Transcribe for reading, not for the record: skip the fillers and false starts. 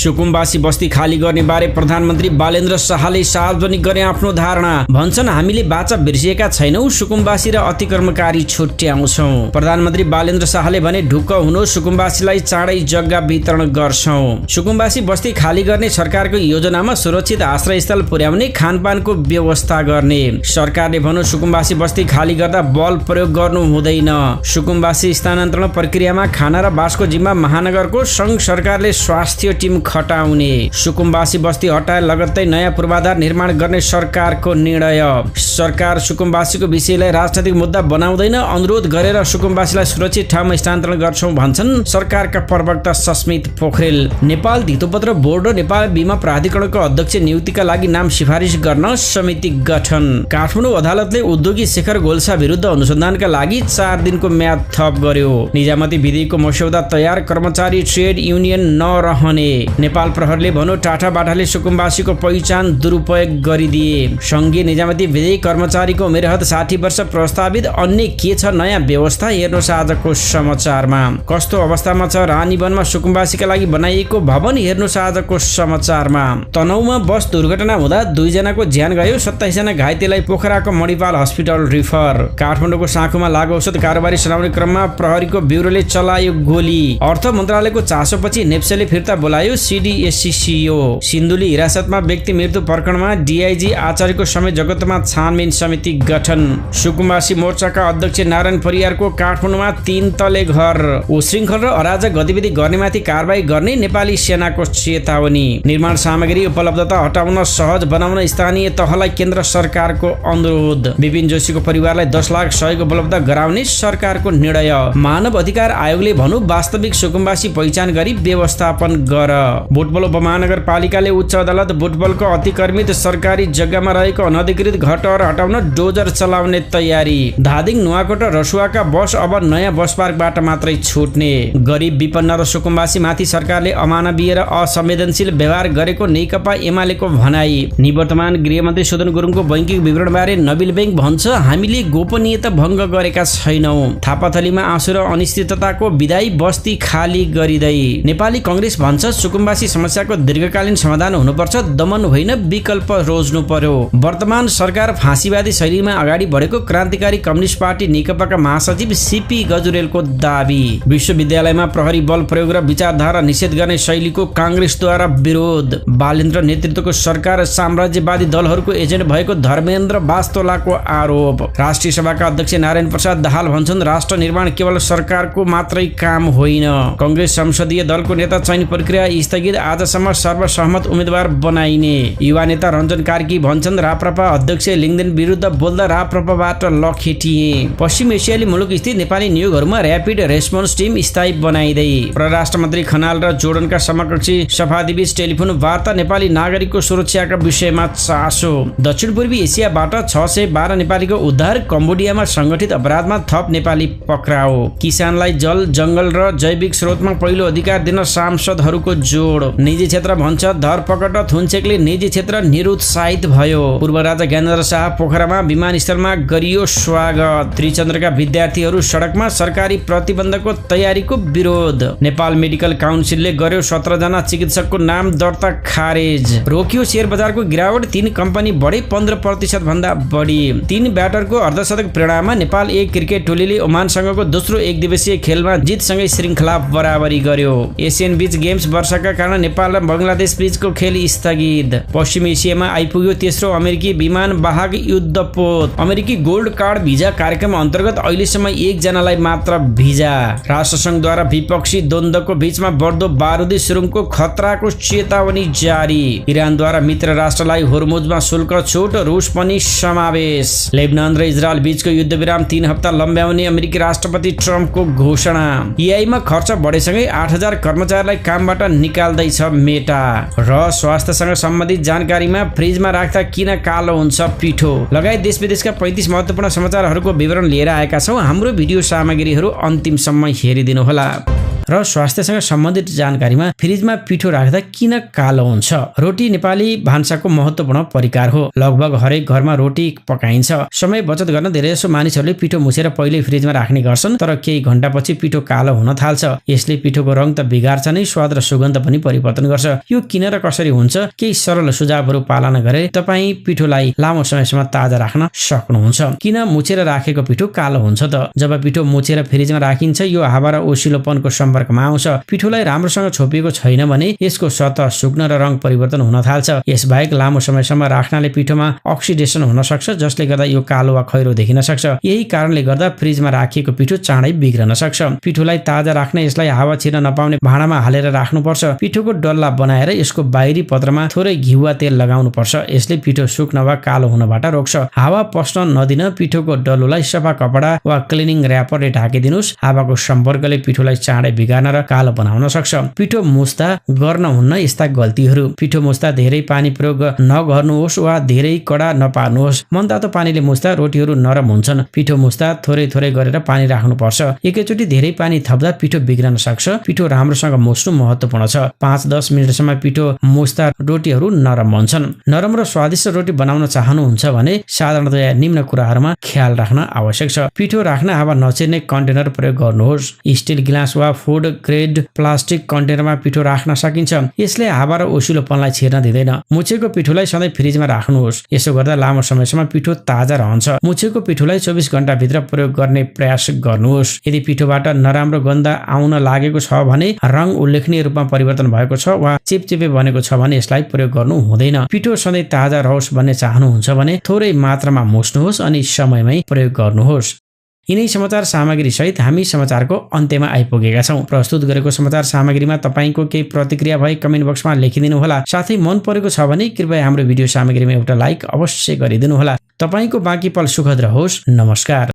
सुकुम्बासी बस्ती खाली गर्ने बारे प्रधानमन्त्री बालेन्द्र शाहले सार्वजनिक गरे आफ्नो धारणा। भन्छन् हामीले बाचा बिर्सिएका छैनौं, सुकुम्बासी र अतिक्रमणकारी छुट्याउँछौं। प्रधानमन्त्री बालेन्द्र शाहले भने ढुक्क हुनु, सुकुम्बासीलाई चाँडै जग्गा वितरण गर्छौं। सुकुम्बासी बस्ती खाली गर्ने सरकारको योजनामा सुरक्षित आश्रयस्थल पुर्याउने, खानपानको व्यवस्था गर्ने। सरकारले भनौं सुकुम्बासी बस्ती खाली गर्दा बल प्रयोग गर्नु हुँदैन। सुकुम्बासी स्थानान्तरण प्रक्रियामा खाना र बासको जिम्मा महानगरको संघ सरकारले स्वास्थ्य टिम खटाउने। सुकुम्बासी बस्ती हटाए लगत्तै नयाँ पूर्वाधार निर्माण गर्ने सरकारको निर्णय। सरकार सुकुम्बासीको विषयलाई राजनैतिक मुद्दा बनाउँदैन, अनुरोध गरेर सुकुम्बासीलाई सुरक्षित ठाउँमा स्थानान्तरण गर्छौं भन्छन् सरकारका प्रवक्ता सस्मित पोखरेल। नेपाल धितोपत्र बोर्ड र नेपाल बीमा प्राधिकरणको अध्यक्ष नियुक्तिका लागि नाम सिफारिस गर्न समिति गठन। काठमाडौँ अदालतले उद्योगी शेखर गोल्छा विरुद्ध अनुसन्धानका लागि 4 दिनको म्याद थप गर्यो। निजामती विधिको मस्यौदा तयार, कर्मचारी ट्रेड युनियन नरहने। नेपाल प्रहरीले भनौं टाटा बाटाले सुकुम्बासीको पहिचान दुरुपयोग गरिदिए। संघीय निजामती विधि, कर्मचारीको उमेरहद 60 वर्ष प्रस्तावित, अन्य के छ नयाँ व्यवस्था हेर्नुहोस् आजको समाचारमा। कस्तो अवस्थामा छ रानीवनमा सुकुम्बासीका लागि बनाइएको भवन हेर्नुहोस् आजको समाचारमा। तनहुमा बस दुर्घटना हुँदा 2 जनाको ज्यान गयो, 27 जना घाइतेलाई पोखराको मणिपाल हस्पिटल रिफर। काठमाडौँको साँखुमा लागु औषध कारोबारी सुनाउने क्रममा प्रहरीको ब्युरोले चलायो गोली। अर्थ मन्त्रालयको चासोपछि नेप्सेले फिर्ता बोलायो CDSCO। सिन्धुली हिरासतमा व्यक्ति मृत्यु प्रकरणमा DIG आचार्यको समेत जगतमा छानबिन समिति गठन। सुकुम्बासी मोर्चाका अध्यक्ष नारायण परियारको काठमाडौँमा 3 तले घर। उशृङ्खल र अराजक गतिविधि गर्नेमाथि कारबाही गर्ने नेपाली सेनाको चेतावनी। निर्माण सामग्री उपलब्धता हटाउन सहज बनाउन स्थानीय तहलाई केन्द्र सरकारको अनुरोध। विपिन जोशीको परिवारलाई 10 लाख सहयोग उपलब्ध गराउने सरकारको निर्णय। मानव अधिकार आयोगले भनौं वास्तविक सुकुम्बासी पहिचान गरी व्यवस्थापन गर। बुटवल उपमहानगरपालिकाले उच्च अदालत बुटवलको अतिक्रमित सरकारी जग्गामा रहेको अनधिकृत घरटहर हटाउन डोजर चलाउने तयारी। धादिङ नुवाकोट र रसुवाका बस अब नयाँ बस पार्कबाट मात्रै छुट्ने। गरिब विपन्न र सुकुम्बासी माथि सरकारले अमानवीय र असंवेदनशील व्यवहार गरेको नेकपा एमालेको भनाई। निवर्तमान गृहमन्त्री सुदन गुरुङको बैंकिङ विवरणबारे नबिल बैंक भन्छ हामीले गोपनीयता भङ्ग गरेका छैनौं। थापाथलीमा आँसु र अनिश्चितताको विदाई, बस्ती खाली गरिँदै। नेपाली कांग्रेस भन्छ सुकुम्बासी समस्याको दीर्घकालीन समाधान हुनुपर्छ, दमन होइन विकल्प रोज्नु पर्यो। वर्तमान सरकार फाँसीवादी शैलीमा अगाडि बढेको क्रान्तिकारी कम्युनिस्ट पार्टी नेकपाका महासचिव CP गजुरेलको दाबी। विश्वविद्यालयमा प्रहरी बल प्रयोग र विचारधारा निषेध गर्ने शैलीको कांग्रेसद्वारा विरोध। बालेन्द्र नेतृत्वको सरकार साम्राज्यवादी दलहरूको एजेन्ट भएको धर्मेन्द्र वास्तोलाको आरोप। राष्ट्रिय सभाका अध्यक्ष नारायण प्रसाद दाहाल भन्छन् राष्ट्र निर्माण केवल सरकारको मात्रै काम होइन। कांग्रेस संसदीय दलको नेता चयन प्रक्रिया स्थगित, आजसम्म सर्वसहमत उम्मेदवार बनाइने। युवा नेता रञ्जन कार्की भन्छन् राप्रपा अध्यक्ष लिङ्गदेन विरुद्ध बोल्दा राप्रपाबाट लखेटिए। पश्चिम एसियाली मुलुक स्थित नेपाली नियोगहरूमा र्यापिड रेस्पोन्स टिम स्थायी बनाइँदै। परराष्ट्र मन्त्री खनाल र जोर्डनका समकक्षी सफादीबीच टेलिफोन वार्ता, नेपाली नागरिकको सुरक्षाका विषयमा चासो। दक्षिण पूर्वी एसियाबाट 612 नेपालीको उद्धार, कम्बोडियामा संगठित अपराधमा थप नेपाली पक्राउ। किसानलाई जल, जंगल र जैविक स्रोतमा पहिलो अधिकार दिन सांसदहरूको जोड। निजी क्षेत्र भन्छ धरपकड, थुन्चेकले निजी क्षेत्र निरुत्साहित भयो। पूर्व राजा ज्ञानेन्द्र शाह पोखरामा विमानस्थलमा गरियो स्वागत। त्रिचन्द्रका विद्यार्थीहरू सडकमा, सरकारी प्रतिबन्धको तयारीको विरोध। नेपाल मेडिकल काउन्सिलले गर्यो 17 जना चिकित्सकको नाम दर्ता खारेज। रोकियो शेयर बजारको गिरावट, 3 कम्पनी बढे 15% भन्दा बढी। 3 ब्याटरको अर्धशतक प्रेरणामा नेपाल एक क्रिकेट टोलीले ओमानसँगको दोस्रो एक दिवसीय खेलमा जितसँगै श्रृङ्खला बराबरी गर्यो। एसियन बीच गेम्स वर्षाका कारण नेपाल र बंगलादेश बीचको खेल स्थगित। पश्चिम एसियामा आइपुग्यो तेस्रो अमेरिकी विमान वाहक युद्धपोत। अमेरिकी गोल्ड कार्ड भिजा कार्यक्रम अन्तर्गत अहिलेसम्म 1 जनालाई मात्र भिजा। राष्ट्रसङ्घद्वारा विपक्षी द्वन्द्वको बीचमा बढ्दो बारुदी सुरुङको खतराको चेतावनी जारी। इरानद्वारा मित्र राष्ट्रलाई होर्मुजमा शुल्क छुट, रुस पनि समावेश। लेबनान र इजरायल बीचको युद्धविराम 3 हप्ता लम्ब्याउने अमेरिकी राष्ट्रपति ट्रम्पको घोषणा। EIमा खर्च बढेसँगै 8000 कर्मचारीलाई कामबाट निकाल्दैछ मेटा। र स्वास्थ्यसँग सम्बन्धित जानकारीमा फ्रिजमा राख्दा किन कालो हुन्छ पिठो लगायत देश विदेशका 35 महत्त्वपूर्ण समाचारहरूको विवरण लिएर आएका छौँ। हाम्रो भिडियो सामग्रीहरू अन्तिमसम्म हेरिदिनुहोला। र स्वास्थ्यसँग सम्बन्धित जानकारीमा फ्रिजमा पिठो राख्दा किन कालो हुन्छ? रोटी नेपाली भान्साको महत्त्वपूर्ण परिकार हो। लगभग हरेक घरमा रोटी पकाइन्छ। समय बचत गर्न धेरैजसो मानिसहरूले पिठो मुछेर पहिल्यै फ्रिजमा राख्ने गर्छन्, तर केही घण्टापछि पिठो कालो हुन थाल्छ। यसले पिठोको रङ त बिगार्छ नै, स्वाद र सुगन्ध पनि परिवर्तन गर्छ। यो किन र कसरी हुन्छ? केही सरल सुझावहरू पालना गरे तपाईँ पिठोलाई लामो समयसम्म ताजा राख्न सक्नुहुन्छ। किन मुछेर राखेको पिठो कालो हुन्छ त? जब पिठो मुछेर फ्रिजमा राखिन्छ, यो हावा र ओसिलोपनको सम्पर्कमा आउँछ। पिठोलाई राम्रोसँग छोपिएको छैन भने यसको सतह सुक्न र रङ परिवर्तन हुन थाल्छ। यसबाहेक लामो समयसम्म राख्नाले पिठोमा अक्सिडेसन हुन सक्छ, जसले गर्दा यो कालो वा खैरो देखिन सक्छ। यही कारणले गर्दा फ्रिजमा राखिएको पिठो चाँडै बिग्रन सक्छ। पिठोलाई ताजा राख्न यसलाई हावा छिर्न नपाउने भाँडामा हालेर राख्नुपर्छ। पिठोको डल्ला बनाएर यसको बाहिरी पत्रमा थोरै घिउ वा तेल लगाउनुपर्छ। यसले पिठो सुक्न वा कालो हुनबाट रोक्छ। हावा पस्न नदिन पिठोको डल्लोलाई सफा कपडा वा क्लिनिङ र्यापरले ढाकिदिनुस्। हावाको सम्पर्कले पिठोलाई चाँडै बिगार्न र कालो बनाउन सक्छ। पिठो मुछ्दा गर्न हुन्न यस्ता गल्तीहरू। पिठो मुछ्दा धेरै पानी प्रयोग नगर्नुहोस् वा धेरै कडा नपार्नुहोस्। मनतातो पानीले मुछ्दा रोटीहरू नरम हुन्छन्। पिठो मुछ्दा थोरै थोरै गरेर पानी राख्नुपर्छ। एकैचोटि धेरै पानी थप्दा पिठो बिग्रन सक्छ। पिठो राम्रोसँग मुछ्नु महत्त्वपूर्ण छ। 5-10 मिनेटसम्म पिठो मुछ्दा रोटीहरू नरम हुन्छन्। नरम र स्वादिष्ट रोटी बनाउन चाहनुहुन्छ भने साधारणतया निम्न कुराहरूमा ख्याल राख्न आवश्यक छ। पिठो राख्न हावा नछिर्ने कन्टेनर प्रयोग गर्नुहोस्। स्टिल गिलास वा फुड ग्रेड प्लास्टिक कन्टेनरमा पिठो राख्न सकिन्छ। यसले हावा र ओसिलोपनलाई छिर्न दिँदैन। मुछेको पिठोलाई सधैँ फ्रिजमा राख्नुहोस्। यसो गर्दा लामो समयसम्म पिठो ताजा रहन्छ। मुछेको पिठोलाई 24 घण्टाभित्र प्रयोग गर्ने प्रयास गर्नुहोस्। यदि पिठोबाट नराम्रो गन्ध आउन लागेको छ भने, रङ उल्लेखनीय रूपमा परिवर्तन भएको छ वा चिपचिपे बनेको छ भने यसलाई प्रयोग गर्नु हुँदैन। पिठो सधैँ ताजा रहोस् भन्ने चाहनुहुन्छ भने थोरै मात्रामा मुछ्नुहोस् अनि समयमै प्रयोग गर्नुहोस्। यिनै समाचार सामग्री सहित हामी समाचारको अन्त्यमा आइपुगेका छौं। प्रस्तुत गरेको समाचार सामग्रीमा तपाईको केही प्रतिक्रिया भए कमेन्ट बक्समा लेखिदिनु होला। साथै मन परेको छ भने कृपया हाम्रो भिडियो सामग्रीमा एउटा लाइक अवश्य गरिदिनु होला। तपाईको बाँकी पल सुखद रहोस्। नमस्कार।